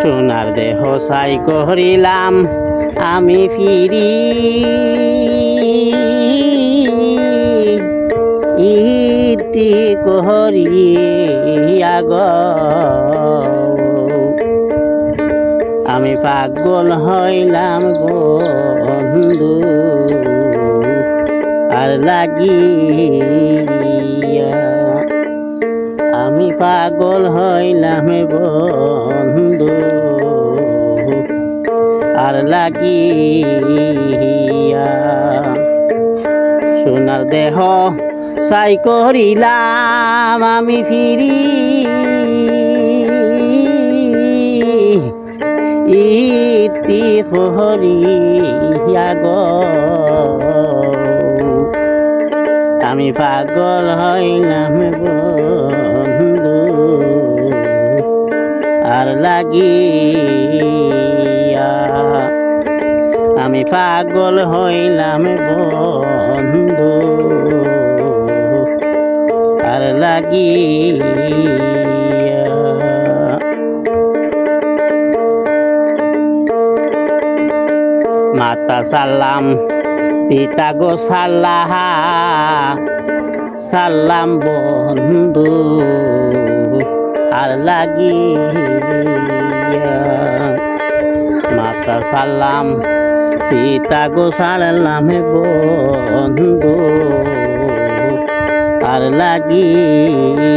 সোনার দেহ সাই করিলাম আমি ফিরি ইতি করিয়া গো আমি পাগল হইলাম বন্ধু আর লাগিয়া আমি পাগল হইলাম বন্ধু আর লাগিয়া সোনার দেহ সাই করিলাম আমি ফিরি ইতি হরিয়া গো আমি পাগল হইলাম বন্ধু আর লাগিয়া আমি পাগল হইলাম বন্ধু আর লাগিয়া মাতা সালাম পিতা গো সালাম বন্ধু আর লাগিয়া মাতা সালাম পিতা গো সালাম বন্ধু আর লাগিয়া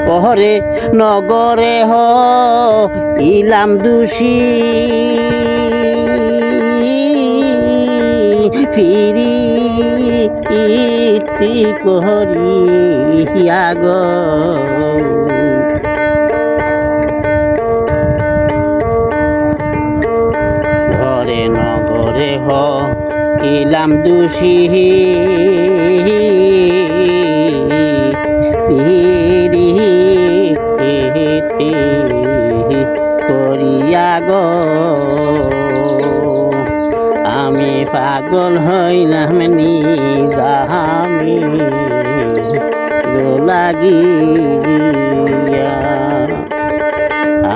ওহরে নগরে ইলাম দোষী ফিরি ইতি করিয়া গো ঘরে নগরে ইলাম দোষী ফিরি ইতি করিয়া গো আমি পাগল হইলাম নিদামি লাগিয়া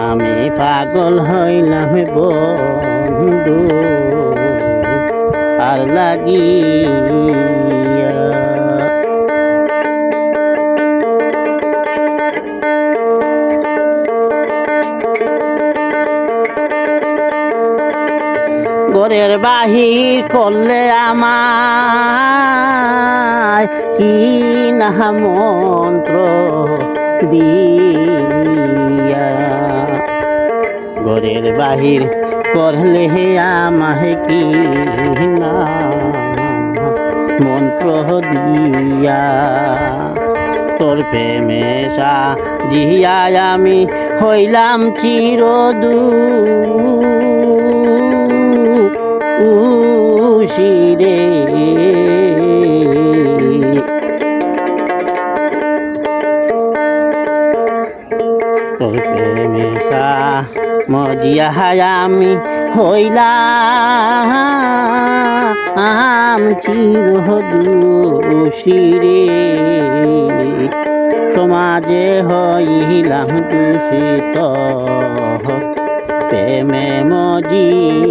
আমি পাগল হইলাম বন্ধু আর লাগিয়া ঘরের বাহির করলে আমায় কি না মন্ত্র দিয়া ঘরের বাহির করলে আমায় কি না মন্ত্র দিয়া তোর প্রেমে জিয়া আমি হইলাম চিরদুষিরে তোর প্রেমে মজিয়া আমি হইলাম চিরদুষিরে সমাজে হইলাম দূষিত প্রেমে মজিয়া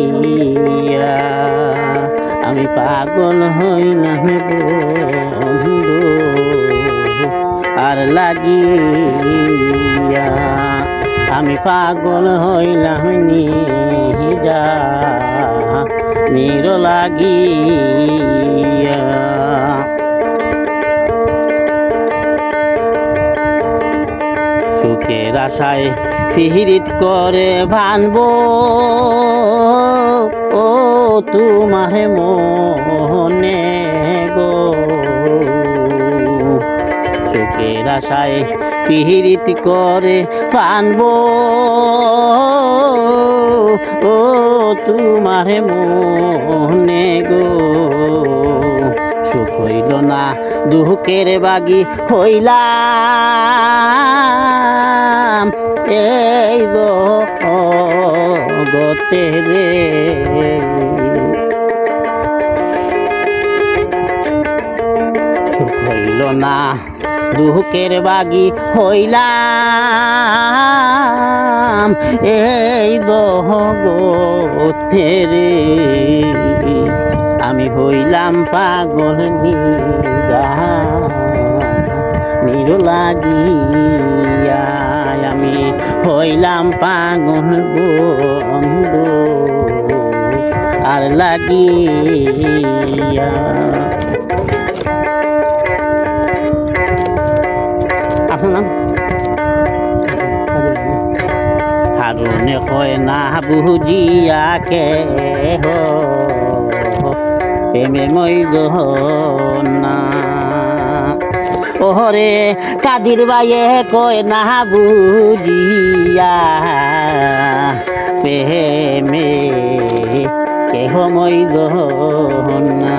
আমি পাগল হইলাম বন্ধু আর লাগিয়া আমি পাগল হইলাম নিজা নির লাগিয়া সুখের আশায় ফিরিত করে ভানব ও তোমার মনে গো সুখের আশায় পিহিরিত করে ভানব ও তোমার মনে গো সুখ হইল না দুঃখের বাগি হইলাম এই গতে রে সুখ হইল না দুঃখের বাগি হইলাম এই জগতেরে আমি হইলাম পাগল নির লাগিয়া আমি হইলাম পাগল বন্ধু আর লাগিয়া আপনার নাম হারুনে কয় না বুঝিয়া কে হো প্রেমে মই না ওহরে কাদির বাইয়ে কয় না বুঝিয়া প্রেমে কেহ মই না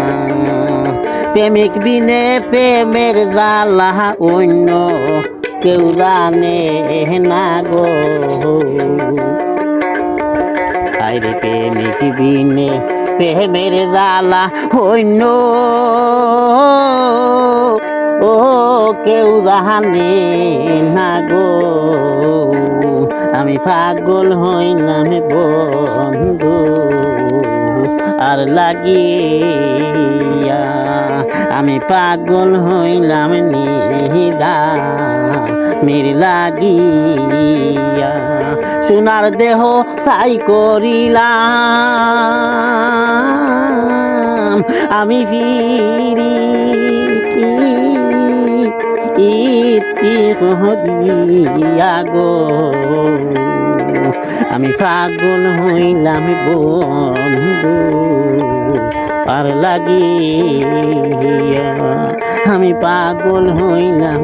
প্রেমিক বিনে প্রেমের জ্বালা অন্য কেউ জানে না গো আইরে প্রেমিক বিনে প্রেমের জ্বালা অন্য ও কেউ জানে না গো আমি পাগল হইলাম বন্ধু আর লাগিয়া আমি পাগল হইলাম নিদামের লাগিয়া সোনার দেহ সাই করিলাম আমি ফিরি ইয়া গো আমি পাগল হইলাম বন্ধু আর লাগিয়া আমি পাগল হইলাম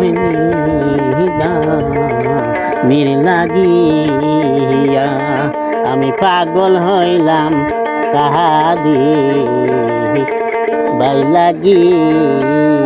নিদামের লাগিয়া আমি পাগল হইলাম কাহাদি বাই লাগিয়া